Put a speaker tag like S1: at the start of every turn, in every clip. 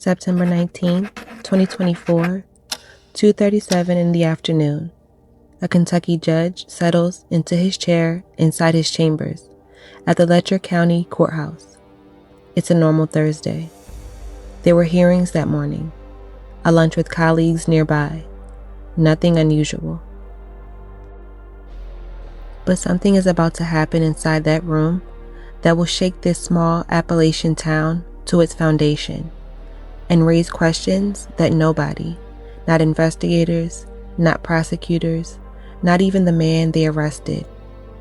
S1: September 19th, 2024, 2:37 in the afternoon. A Kentucky judge settles into his chair inside his chambers at the Letcher County Courthouse. It's a normal Thursday. There were hearings that morning, a lunch with colleagues nearby. Nothing unusual. But something is about to happen inside that room that will shake this small Appalachian town to its foundation and raise questions that nobody, not investigators, not prosecutors, not even the man they arrested,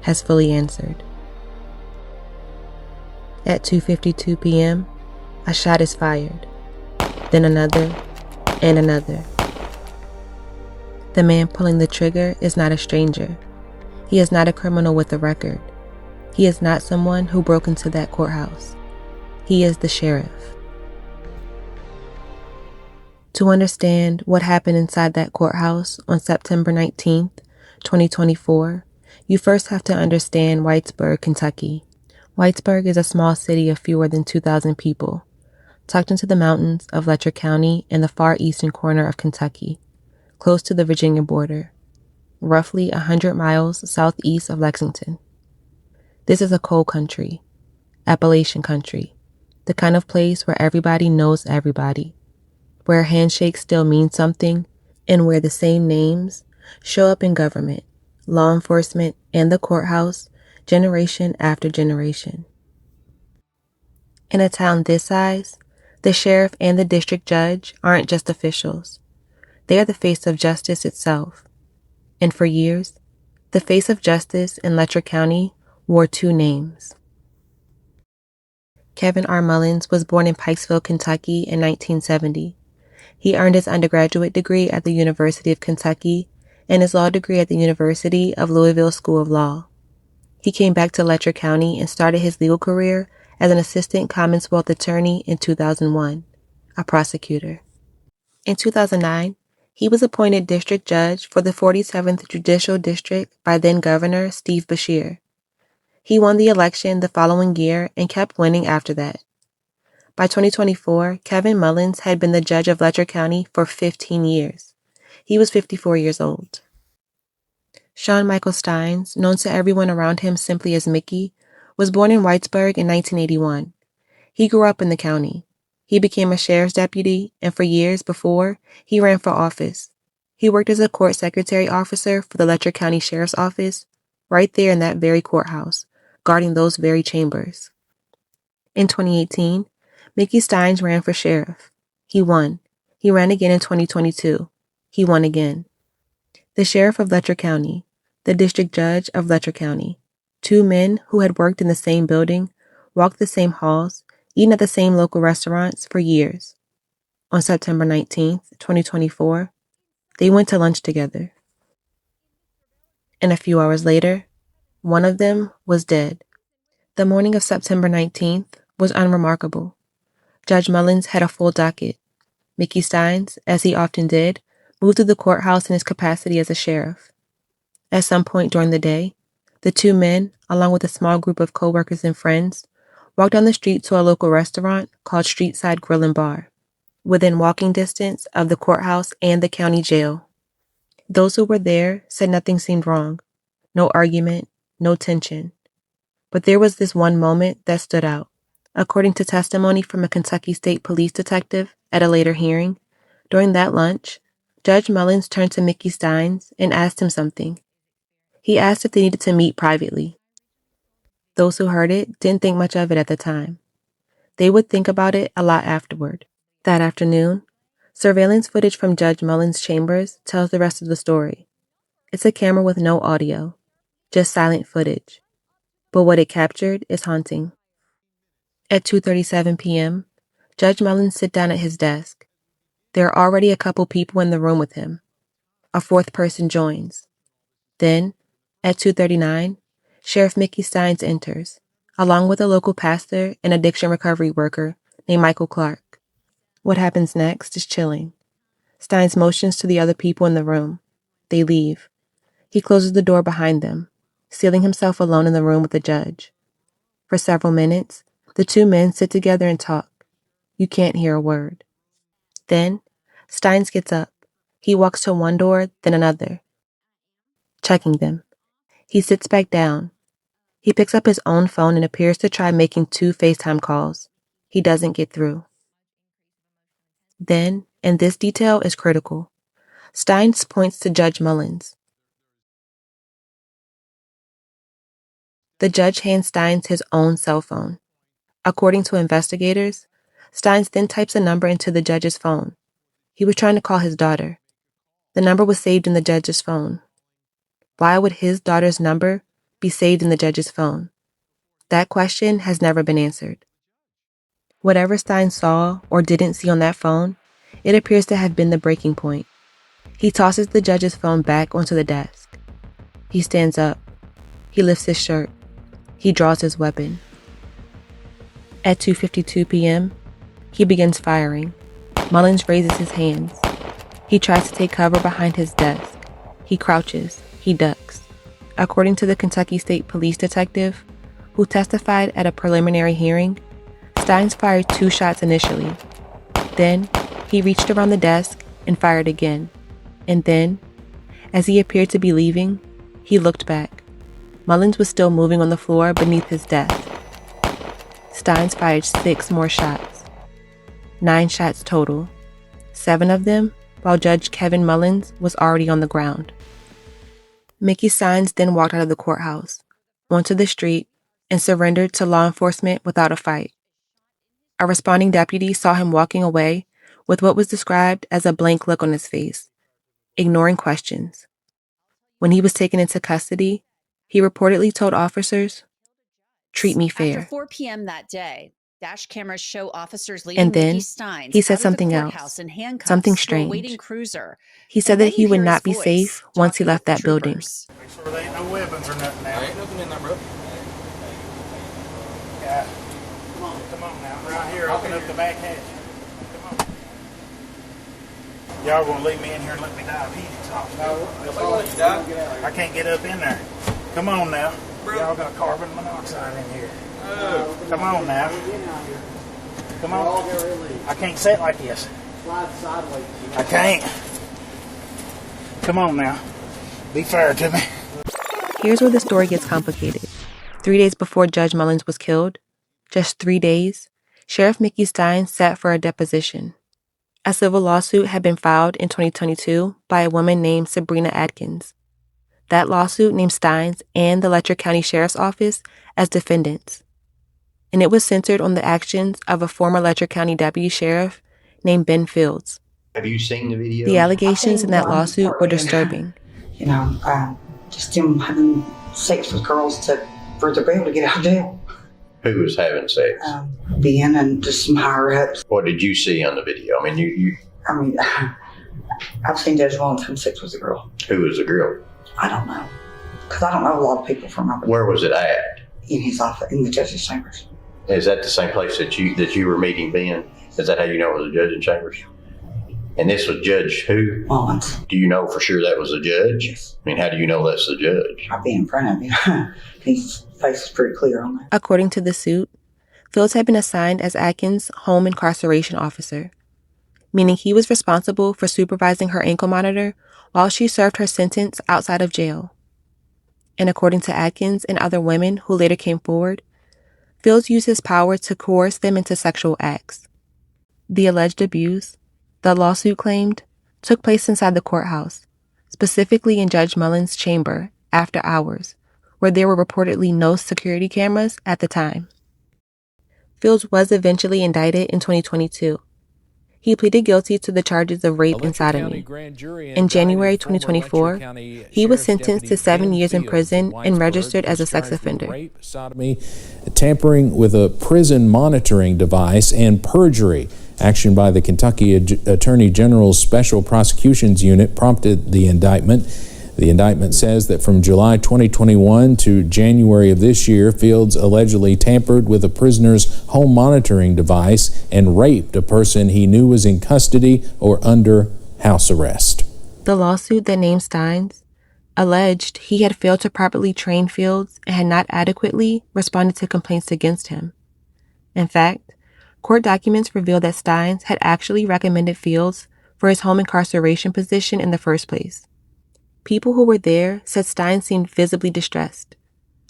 S1: has fully answered. At 2:52 p.m., a shot is fired, then another and another. The man pulling the trigger is not a stranger. He is not a criminal with a record. He is not someone who broke into that courthouse. He is the sheriff. To understand what happened inside that courthouse on September 19th, 2024, you first have to understand Whitesburg, Kentucky. Whitesburg is a small city of fewer than 2,000 people, tucked into the mountains of Letcher County in the far eastern corner of Kentucky, close to the Virginia border, roughly 100 miles southeast of Lexington. This is a coal country, Appalachian country, the kind of place where everybody knows everybody, where a handshake still means something, and where the same names show up in government, law enforcement, and the courthouse generation after generation. In a town this size, the sheriff and the district judge aren't just officials. They are the face of justice itself. And for years, the face of justice in Letcher County wore two names. Kevin R. Mullins was born in Pikesville, Kentucky in 1970. He earned his undergraduate degree at the University of Kentucky and his law degree at the University of Louisville School of Law. He came back to Letcher County and started his legal career as an assistant Commonwealth attorney in 2001, a prosecutor. In 2009, he was appointed district judge for the 47th Judicial District by then-Governor Steve Beshear. He won the election the following year and kept winning after that. By 2024, Kevin Mullins had been the judge of Letcher County for 15 years. He was 54 years old. Sean Michael Stines, known to everyone around him simply as Mickey, was born in Whitesburg in 1981. He grew up in the county. He became a sheriff's deputy, and for years before, he ran for office. He worked as a court secretary officer for the Letcher County Sheriff's Office, right there in that very courthouse, guarding those very chambers. In 2018, Mickey Stines ran for sheriff. He won. He ran again in 2022. He won again. The sheriff of Letcher County, the district judge of Letcher County, two men who had worked in the same building, walked the same halls, eaten at the same local restaurants for years. On September 19th, 2024, they went to lunch together. And a few hours later, one of them was dead. The morning of September 19th was unremarkable. Judge Mullins had a full docket. Mickey Stines, as he often did, moved to the courthouse in his capacity as a sheriff. At some point during the day, the two men, along with a small group of co-workers and friends, walked down the street to a local restaurant called Streetside Grill and Bar, within walking distance of the courthouse and the county jail. Those who were there said nothing seemed wrong. No argument, no tension. But there was this one moment that stood out. According to testimony from a Kentucky State Police detective at a later hearing, during that lunch, Judge Mullins turned to Mickey Stines and asked him something. He asked if they needed to meet privately. Those who heard it didn't think much of it at the time. They would think about it a lot afterward. That afternoon, surveillance footage from Judge Mullins' chambers tells the rest of the story. It's a camera with no audio, just silent footage. But what it captured is haunting. At 2:37 p.m., Judge Mullins sits down at his desk. There are already a couple people in the room with him. A fourth person joins. Then, at 2:39, Sheriff Mickey Stines enters, along with a local pastor and addiction recovery worker named Michael Clark. What happens next is chilling. Stines motions to the other people in the room. They leave. He closes the door behind them, sealing himself alone in the room with the judge. For several minutes, the two men sit together and talk. You can't hear a word. Then, Stines gets up. He walks to one door, then another, checking them. He sits back down. He picks up his own phone and appears to try making 2 FaceTime calls. He doesn't get through. Then, and this detail is critical, Stines points to Judge Mullins. The judge hands Stines his own cell phone. According to investigators, Stines then types a number into the judge's phone. He was trying to call his daughter. The number was saved in the judge's phone. Why would his daughter's number be saved in the judge's phone? That question has never been answered. Whatever Stines saw or didn't see on that phone, it appears to have been the breaking point. He tosses the judge's phone back onto the desk. He stands up. He lifts his shirt. He draws his weapon. At 2:52 p.m., he begins firing. Mullins raises his hands. He tries to take cover behind his desk. He crouches. He ducks. According to the Kentucky State Police detective, who testified at a preliminary hearing, Stines fired 2 shots initially. Then, he reached around the desk and fired again. And then, as he appeared to be leaving, he looked back. Mullins was still moving on the floor beneath his desk. Stines fired 6 more shots. 9 shots total. 7 of them while Judge Kevin Mullins was already on the ground. Mickey Stines then walked out of the courthouse, onto the street, and surrendered to law enforcement without a fight. A responding deputy saw him walking away with what was described as a blank look on his face, ignoring questions. When he was taken into custody, he reportedly told officers, "Treat me fair."
S2: After 4 p.m. that day, dash cameras show officers
S1: And
S2: leading
S1: then
S2: Mickey Stines
S1: he said
S2: out of the
S1: something
S2: courthouse
S1: else,
S2: in handcuffs
S1: something
S2: to a waiting
S1: strange.
S2: cruiser.
S1: He said
S2: And
S1: that
S2: then
S1: he
S2: you
S1: would
S2: hear
S1: not be
S2: his voice
S1: safe once he
S2: talking
S1: left
S2: with the
S1: that building.
S2: troopers.
S3: Make sure there ain't no weapons or nothing now.
S4: There ain't nothing in there, bro.
S3: Yeah. Come on now. Right here, open up the back hatch. Come on. Y'all gonna leave me in here and let me die of heat exhaustion? No. I can't get up in there. Come on now. Y'all got carbon monoxide in here. Come on now. Come on. I can't sit like this.
S5: Slide sideways.
S3: I can't. Come on now. Be fair to me.
S1: Here's where the story gets complicated. 3 days before Judge Mullins was killed, just 3 days, Sheriff Mickey Stines sat for a deposition. A civil lawsuit had been filed in 2022 by a woman named Sabrina Atkins. That lawsuit named Stines and the Letcher County Sheriff's Office as defendants. And it was centered on the actions of a former Letcher County deputy sheriff named Ben Fields.
S4: Have you seen the video?
S1: The allegations in that lawsuit were disturbing.
S5: Just him having sex with girls for the bail to get out of jail.
S4: Who was having sex?
S5: Ben and just some higher ups.
S4: What did you see on the video? I mean,
S5: I've seen Judge Mullins having sex with a girl.
S4: who was the girl?
S5: I don't know. Because I don't know a lot of people from
S4: Where was it at?
S5: in his office, in the judge's chambers.
S4: Is that the same place that you were meeting Ben? Is that how you know it was a judge in chambers? And this was Judge who?
S5: Mullins.
S4: Do you know for sure that was a judge?
S5: Yes.
S4: I mean, how do you know that's the judge?
S5: I've been in front of him. His face is pretty clear on that.
S1: According to the suit, Fields had been assigned as Atkins' home incarceration officer, meaning he was responsible for supervising her ankle monitor while she served her sentence outside of jail. And according to Atkins and other women who later came forward, Fields used his power to coerce them into sexual acts. The alleged abuse, the lawsuit claimed, took place inside the courthouse, specifically in Judge Mullins' chamber after hours, where there were reportedly no security cameras at the time. Fields was eventually indicted in 2022. He pleaded guilty to the charges of rape and sodomy. In January 2024, he was sentenced to 7 years in prison and registered as a sex offender.
S6: Rape, sodomy, tampering with a prison monitoring device, and perjury. Action by the Kentucky Attorney General's Special Prosecutions Unit prompted the indictment. The indictment says that from July 2021 to January of this year, Fields allegedly tampered with a prisoner's home monitoring device and raped a person he knew was in custody or under house arrest.
S1: The lawsuit that named Stines alleged he had failed to properly train Fields and had not adequately responded to complaints against him. In fact, Court documents reveal that Stines had actually recommended Fields for his home incarceration position in the first place. People who were there said Stines seemed visibly distressed.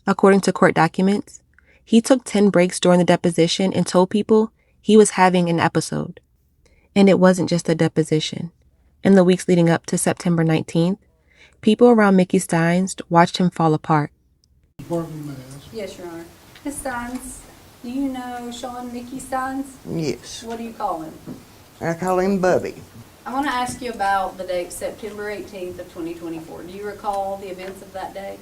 S1: According to court documents, he took 10 breaks during the deposition and told people he was having an episode. And it wasn't just a deposition. In the weeks leading up to September 19th, people around Mickey Stines watched him fall apart.
S7: Yes, Your Honor. Ms. Stines, do you know Sean Mickey Stines?
S8: Yes.
S7: What do you call him?
S8: I call him Bubby.
S7: I want to ask you about the date September 18th of 2024. Do you recall the events of that day?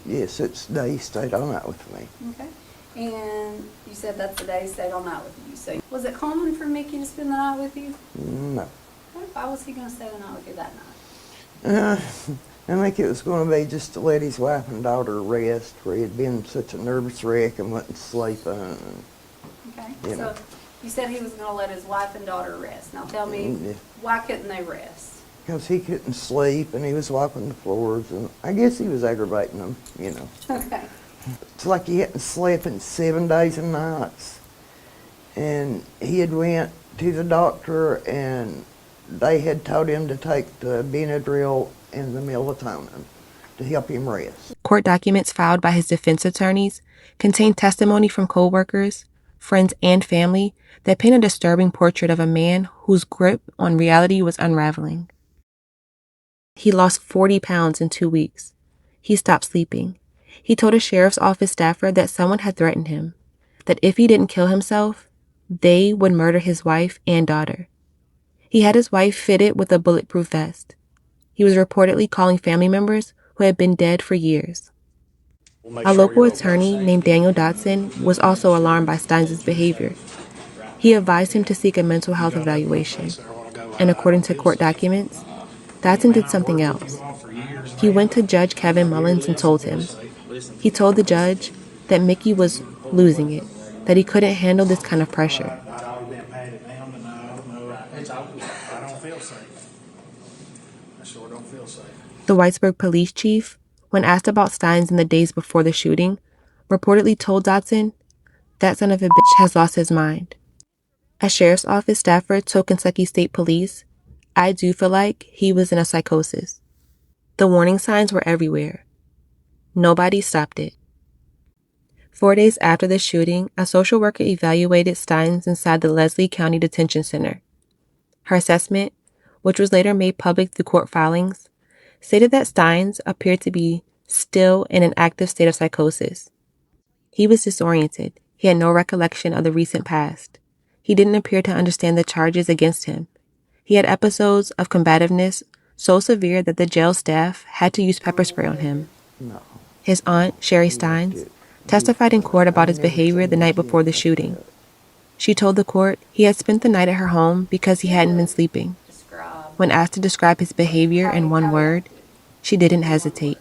S8: Yes, it's the day he stayed all night with me.
S7: Okay. And you said that's the day he stayed all night with you. So was it common for Mickey to spend the night with you?
S8: No.
S7: Why was he going to stay the night with you that night?
S8: I think it was going to be just to let his wife and daughter rest, where he had been such a nervous wreck and wasn't sleeping.
S7: Okay.
S8: You
S7: So
S8: know.
S7: you said he was going to let his wife and daughter rest. Now tell me,
S8: Yeah.
S7: why couldn't they rest?
S8: Because he couldn't sleep and he was wiping the floors, and I guess he was aggravating them, you know.
S7: Okay.
S8: It's like he hadn't slept in 7 days and nights. And he had went to the doctor and they had told him to take the Benadryl and the melatonin to help him rest.
S1: Court documents filed by his defense attorneys contain testimony from co-workers, friends, and family that paint a disturbing portrait of a man whose grip on reality was unraveling. He lost 40 pounds in 2 weeks. He stopped sleeping. He told a sheriff's office staffer that someone had threatened him, that if he didn't kill himself, they would murder his wife and daughter. He had his wife fitted with a bulletproof vest. He was reportedly calling family members who had been dead for years. A local attorney named Daniel Dotson was also alarmed by Stines' behavior. He advised him to seek a mental health evaluation. And according to court documents, Dotson did something else. He went to Judge Kevin Mullins and told him. He told the judge that Mickey was losing it, that he couldn't handle this kind of pressure. The Whitesburg police chief, when asked about Stines in the days before the shooting, reportedly told Dotson, "That son of a bitch has lost his mind." A sheriff's office staffer told Kentucky State Police, "I do feel like he was in a psychosis." The warning signs were everywhere. Nobody stopped it. 4 days after the shooting, a social worker evaluated Stines inside the Leslie County Detention Center. Her assessment, which was later made public through court filings, stated that Stines appeared to be still in an active state of psychosis. He was disoriented. He had no recollection of the recent past. He didn't appear to understand the charges against him. He had episodes of combativeness so severe that the jail staff had to use pepper spray on him.
S8: No.
S1: His aunt, Sherry Stines, testified in court about his behavior the night before the shooting. She told the court he had spent the night at her home because he hadn't been sleeping. When asked to describe his behavior in one word, she didn't hesitate.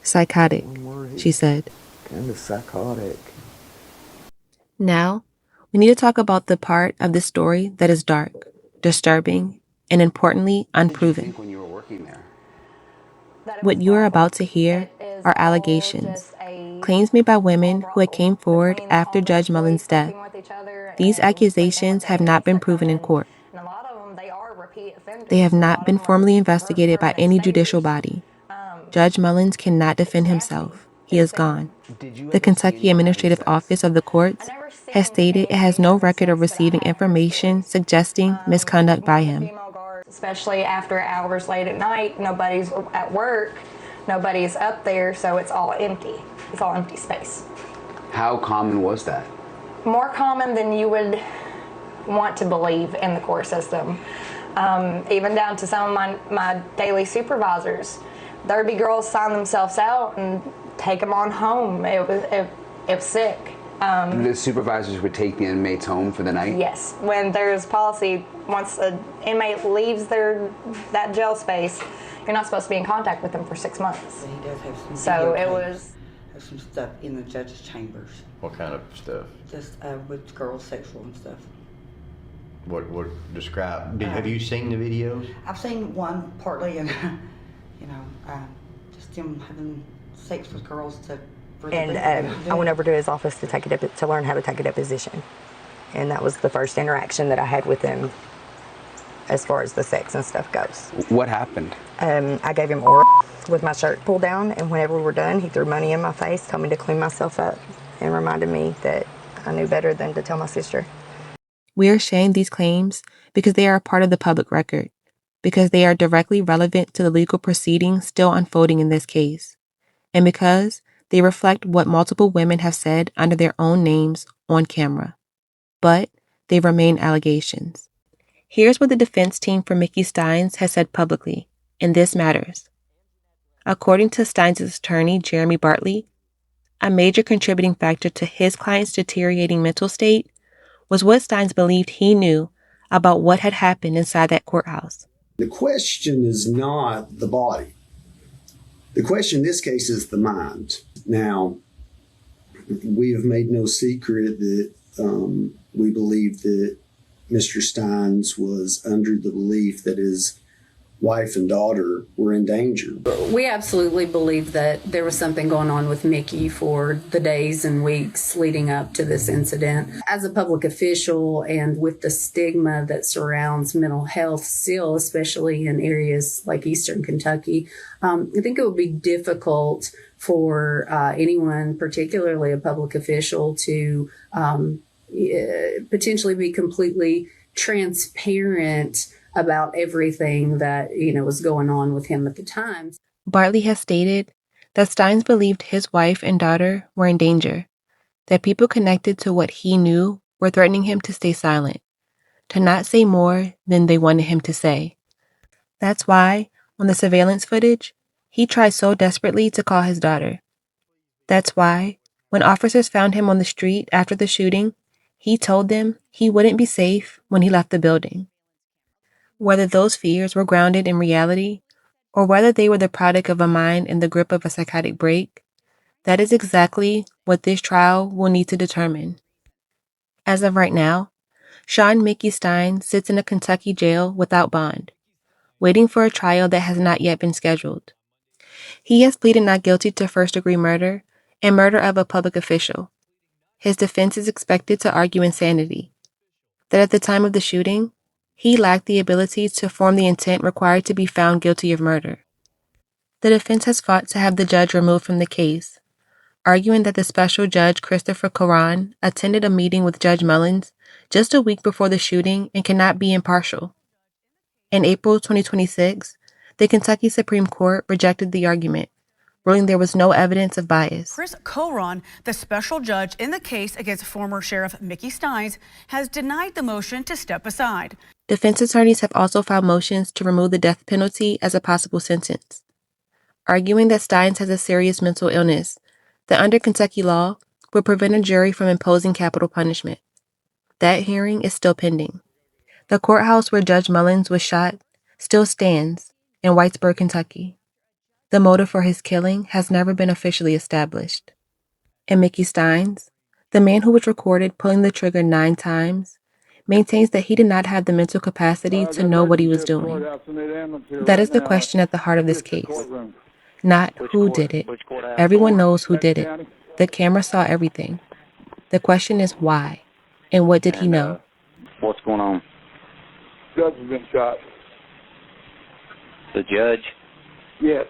S1: Psychotic, she said.
S8: Kind of psychotic.
S1: Now, we need to talk about the part of this story that is dark, disturbing, and importantly, unproven.
S9: When you were working there?
S1: What you are about to hear are allegations, claims made by women who had came forward after Judge Mullins' death. These accusations have not been proven in court. They have not been formally investigated by any judicial body. Judge Mullins cannot defend himself. He is gone. The Kentucky Administrative Office of the Courts has stated it has no record of receiving information suggesting misconduct by him.
S10: Especially after hours late at night, nobody's at work, nobody's up there, so it's all empty. It's all empty space.
S9: How common was that?
S10: More common than you would want to believe in the court system. Even down to some of my daily supervisors. There'd be girls sign themselves out and take them on home. It was sick.
S9: The supervisors would take the inmates home for the night?
S10: Yes. When there's policy, once an inmate leaves that jail space, you're not supposed to be in contact with them for 6 months.
S5: But he does have some
S10: So it
S5: videotapes
S10: was
S5: of some stuff in the judge's chambers.
S4: What kind of stuff?
S5: Just with girls, sexual and stuff.
S4: What describe? Have you seen the videos?
S5: I've seen one partly, and just him having sex with girls to
S10: And I went over to his office to learn how to take a deposition. And that was the first interaction that I had with him as far as the sex and stuff goes.
S9: What happened?
S10: I gave him oral with my shirt pulled down, and whenever we were done, he threw money in my face, told me to clean myself up, and reminded me that I knew better than to tell my sister.
S1: We are sharing these claims because they are a part of the public record, because they are directly relevant to the legal proceedings still unfolding in this case, and because they reflect what multiple women have said under their own names on camera. But they remain allegations. Here's what the defense team for Mickey Stines has said publicly, and this matters. According to Stines' attorney, Jeremy Bartley, a major contributing factor to his client's deteriorating mental state was what Stines believed he knew about what had happened inside that courthouse.
S11: The question is not the body. The question in this case is the mind. Now, we have made no secret that we believe that Mr. Stines was under the belief that his wife and daughter were in danger.
S12: We absolutely believe that there was something going on with Mickey for the days and weeks leading up to this incident. As a public official and with the stigma that surrounds mental health still, especially in areas like Eastern Kentucky, I think it would be difficult for anyone, particularly a public official, to potentially be completely transparent about everything that, was going on with him at the time.
S1: Bartley has stated that Stines believed his wife and daughter were in danger, that people connected to what he knew were threatening him to stay silent, to not say more than they wanted him to say. That's why, on the surveillance footage, he tried so desperately to call his daughter. That's why, when officers found him on the street after the shooting, he told them he wouldn't be safe when he left the building. Whether those fears were grounded in reality, or whether they were the product of a mind in the grip of a psychotic break, that is exactly what this trial will need to determine. As of right now, Sean Mickey Stines sits in a Kentucky jail without bond, waiting for a trial that has not yet been scheduled. He has pleaded not guilty to first-degree murder and murder of a public official. His defense is expected to argue insanity, that at the time of the shooting, he lacked the ability to form the intent required to be found guilty of murder. The defense has fought to have the judge removed from the case, arguing that the special judge Christopher Coran attended a meeting with Judge Mullins just a week before the shooting and cannot be impartial. In April 2026, the Kentucky Supreme Court rejected the argument, ruling there was no evidence of bias.
S13: Chris Coran, the special judge in the case against former Sheriff Mickey Stines, has denied the motion to step aside.
S1: Defense attorneys have also filed motions to remove the death penalty as a possible sentence, arguing that Stines has a serious mental illness that under Kentucky law would prevent a jury from imposing capital punishment. That hearing is still pending. The courthouse where Judge Mullins was shot still stands in Whitesburg, Kentucky. The motive for his killing has never been officially established. And Mickey Stines, the man who was recorded pulling the trigger 9 times, maintains that he did not have the mental capacity to know what he was doing. That is the question at the heart of this case. Not who did it. Everyone knows who did it. The camera saw everything. The question is why, and what did he know?
S14: What's going on?
S15: Judge has been shot.
S14: The judge?
S15: Yes.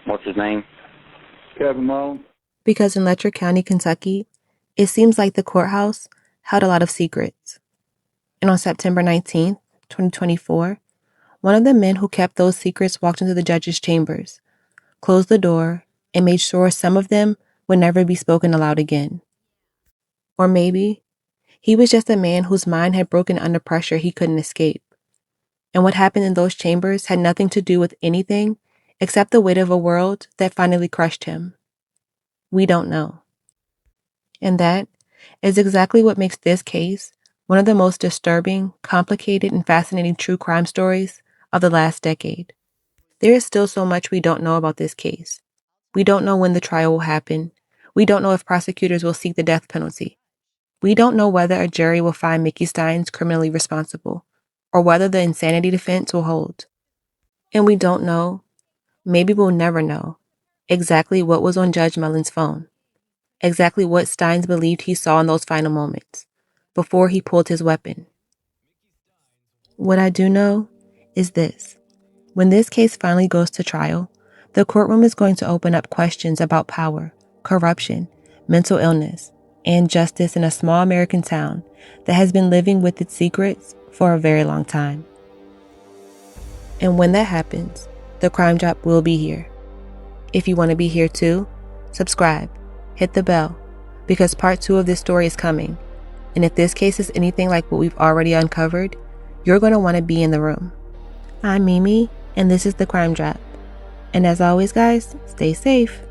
S14: What's his name?
S15: Kevin Mullins.
S1: Because in Letcher County, Kentucky, it seems like the courthouse held a lot of secrets. And on September 19th, 2024, one of the men who kept those secrets walked into the judge's chambers, closed the door, and made sure some of them would never be spoken aloud again. Or maybe he was just a man whose mind had broken under pressure he couldn't escape. And what happened in those chambers had nothing to do with anything except the weight of a world that finally crushed him. We don't know. And that is exactly what makes this case one of the most disturbing, complicated, and fascinating true crime stories of the last decade. There is still so much we don't know about this case. We don't know when the trial will happen. We don't know if prosecutors will seek the death penalty. We don't know whether a jury will find Mickey Stines criminally responsible, or whether the insanity defense will hold. And we don't know, maybe we'll never know, exactly what was on Judge Mullins' phone. exactly what Stines believed he saw in those final moments, before he pulled his weapon. What I do know is this. When this case finally goes to trial, the courtroom is going to open up questions about power, corruption, mental illness, and justice in a small American town that has been living with its secrets for a very long time. And when that happens, the Crime Drop will be here. If you want to be here too, subscribe, hit the bell, because part 2 of this story is coming. And if this case is anything like what we've already uncovered, you're going to want to be in the room. I'm Mimi, and this is the Crime Drop. And as always, guys, stay safe.